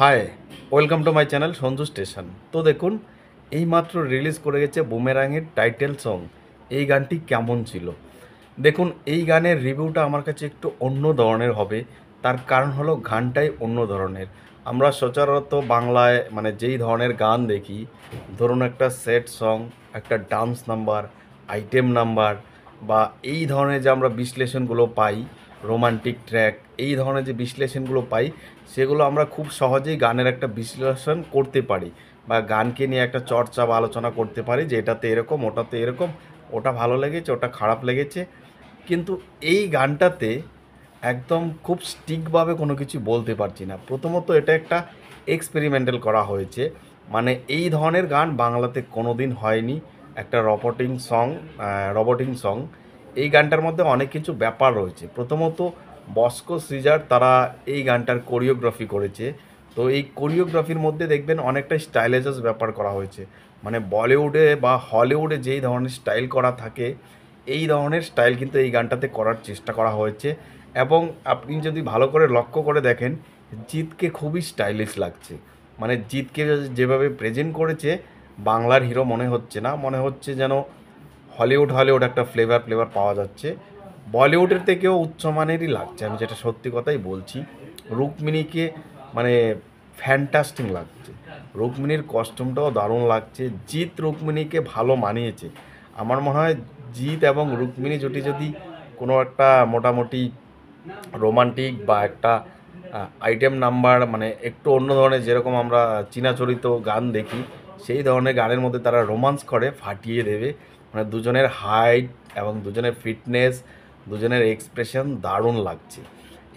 High, welcome to my channel Sanju station. তো দেখুন, এইমাত্র রিলিজ করে গেছে বুমেরাংয়ের টাইটেল সং। এই গানটি কেমন ছিল দেখুন। এই গানের রিভিউটা আমার কাছে একটু অন্য ধরনের হবে। তার কারণ হলো গানটাই অন্য ধরনের। আমরা সচরাচর বাংলায় যেই ধরনের গান দেখি, ধরুন একটা সেট সং, একটা ডান্স নাম্বার, আইটেম নাম্বার, বা এই ধরনের যে আমরা বিশ্লেষণগুলো পাই, রোমান্টিক ট্র্যাক, এই ধরনের যে বিশ্লেষণগুলো পাই, সেগুলো আমরা খুব সহজেই গানের একটা বিশ্লেষণ করতে পারি, বা গানকে নিয়ে একটা চর্চা বা আলোচনা করতে পারি যে এটাতে এরকম, ওটাতে এরকম, ওটা ভালো লেগেছে, ওটা খারাপ লেগেছে। কিন্তু এই গানটাতে একদম খুব স্টিকভাবে কোনো কিছু বলতে পারছি না। প্রথমত এটা একটা এক্সপেরিমেন্টাল করা হয়েছে, এই ধরনের গান বাংলাতে কোনো দিন হয়নি। একটা রবটিং সং। এই গানটার মধ্যে অনেক কিছু ব্যাপার রয়েছে। প্রথমত বস্কো সিজার তারা এই গানটার কোরিওগ্রাফি করেছে। তো এই কোরিওগ্রাফির মধ্যে দেখবেন অনেকটা স্টাইলাইজাস ব্যাপার করা হয়েছে। বলিউডে বা হলিউডে যেই ধরনের স্টাইল করা থাকে, এই ধরনের স্টাইল কিন্তু এই গানটাতে করার চেষ্টা করা হয়েছে। এবং আপনি যদি ভালো করে লক্ষ্য করে দেখেন, জিতকে খুবই স্টাইলিশ লাগছে। জিতকে যেভাবে প্রেজেন্ট করেছে, বাংলার হিরো মনে হচ্ছে না, মনে হচ্ছে যেন হলিউড একটা ফ্লেভার পাওয়া যাচ্ছে। বলিউডের থেকেও উচ্চমানেরই লাগছে, আমি যেটা সত্যি কথাই বলছি। রুক্মিণীকে মানে ফ্যান্টাস্টিং লাগছে। রুক্মিণীর কস্টিউমটাও দারুণ লাগছে। জিৎ রুক্মিণীকে ভালো মানিয়েছে। আমার মনে হয় জিৎ এবং রুক্মিণী জুটি যদি কোনো একটা মোটামুটি রোমান্টিক বা একটা আইটেম নাম্বার, একটু অন্য ধরনের, যেরকম আমরা চীনাচরিত গান দেখি, সেই ধরনের গানের মধ্যে তারা রোমান্স করে ফাটিয়ে দেবে। দুজনের হাইট এবং দুজনের ফিটনেস, দুজনের এক্সপ্রেশন দারুণ লাগছে।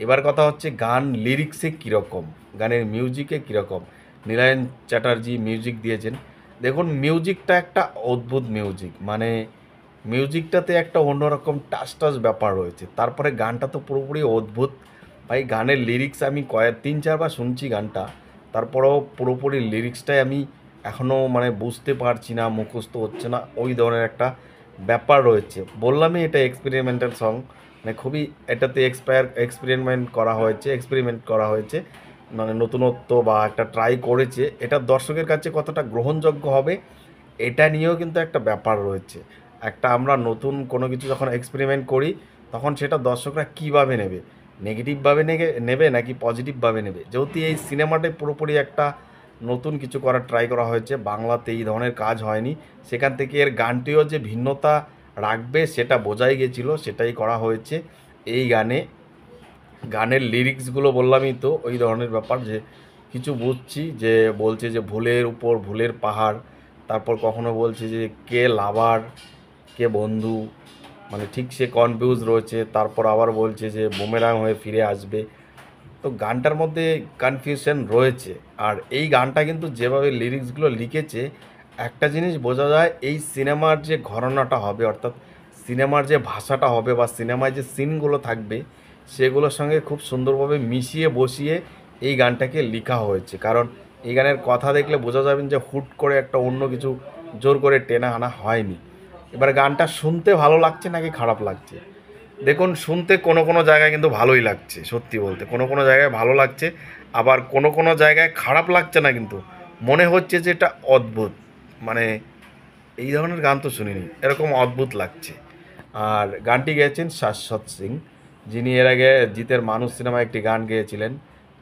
এবার কথা হচ্ছে গান লিরিক্সে কীরকম, গানের মিউজিকে কীরকম। নীলায়ন চ্যাটার্জি মিউজিক দিয়েছেন। দেখুন, মিউজিকটা একটা অদ্ভুত মিউজিক, মিউজিকটাতে একটা অন্যরকম টাচ ব্যাপার রয়েছে। তারপরে গানটা তো পুরোপুরি অদ্ভুত। ভাই, গানের লিরিক্স আমি 3-4বার শুনছি গানটা, তারপরেও পুরোপুরি লিরিক্সটাই আমি এখনও বুঝতে পারছি না, মুখস্থ হচ্ছে না, ওই ধরনের একটা ব্যাপার রয়েছে। বললামই এটা এক্সপেরিমেন্টাল সং, খুবই এটাতে এক্সপেরিমেন্ট করা হয়েছে, নতুনত্ব বা একটা ট্রাই করেছে। এটা দর্শকের কাছে কতটা গ্রহণযোগ্য হবে, এটা নিয়েও কিন্তু একটা ব্যাপার রয়েছে। একটা আমরা নতুন কোনো কিছু যখন এক্সপেরিমেন্ট করি, তখন সেটা দর্শকরা কীভাবে নেবে, নেগেটিভভাবে নেবে নাকি পজিটিভভাবে নেবে। যেহেতু এই সিনেমাটাই পুরোপুরি একটা নতুন কিছু করার ট্রাই করা হয়েছে, বাংলাতে এই ধরনের কাজ হয়নি, সেখান থেকে এর গানটিও যে ভিন্নতা রাখবে সেটা বোঝাই গেছিল, সেটাই করা হয়েছে এই গানে। গানের লিরিক্সগুলো বললামই তো, ওই ধরনের ব্যাপার যে কিছু বুঝছি, যে বলছে যে ভুলের উপর ভুলের পাহাড়, তারপর কখনো বলছে যে কে লাভার কে বন্ধু, ঠিক সে কনফিউজ রয়েছে। তারপর আবার বলছে যে বুমেরাং হয়ে ফিরে আসবে। তো গানটার মধ্যে কনফিউশন রয়েছে। আর এই গানটা কিন্তু যেভাবে লিরিক্সগুলো লিখেছে, একটা জিনিস বোঝা যায়, এই সিনেমার যে ঘরানাটা হবে, অর্থাৎ সিনেমার যে ভাষাটা হবে বা সিনেমায় যে সিনগুলো থাকবে, সেগুলোর সঙ্গে খুব সুন্দরভাবে মিশিয়ে বসিয়ে এই গানটাকে লেখা হয়েছে। কারণ এই গানের কথা দেখলে বোঝা যাবেন যে হুট করে একটা অন্য কিছু জোর করে টেনে আনা হয়নি। এবার গানটা শুনতে ভালো লাগছে নাকি খারাপ লাগছে, দেখুন, শুনতে কোনো কোনো জায়গায় কিন্তু ভালোই লাগছে। সত্যি বলতে কোনো কোনো জায়গায় ভালো লাগছে, আবার কোনো কোনো জায়গায় খারাপ লাগছে না, কিন্তু মনে হচ্ছে যে এটা অদ্ভুত। মানে এই ধরনের গান তো শুনিনি, এরকম অদ্ভুত লাগছে। আর গানটি গেয়েছেন শাশ্বত সিং, যিনি এর আগে জিতের মানুষ সিনেমায় একটি গান গেয়েছিলেন,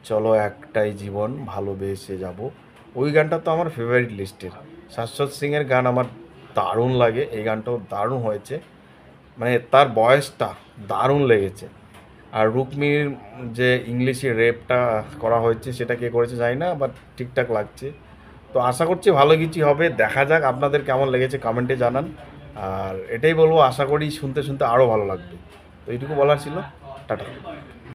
চলো একটাই জীবন ভালোবেসে যাব। ওই গানটা তো আমার ফেভারিট লিস্টের। শাশ্বত সিংয়ের গান আমার দারুণ লাগে, এই গানটাও দারুণ হয়েছে। তার বয়সটা দারুণ লেগেছে। আর রুক্মিণীর যে ইংলিশে রেপটা করা হয়েছে, সেটা কে করেছে জানি না, বাট ঠিকঠাক লাগছে। তো আশা করছি ভালো কিছু হবে, দেখা যাক আপনাদের কেমন লেগেছে কমেন্টে জানান। আর এটাই বলবো, আশা করি শুনতে শুনতে আরও ভালো লাগবে। তো এইটুকু বলার ছিল। টাটা।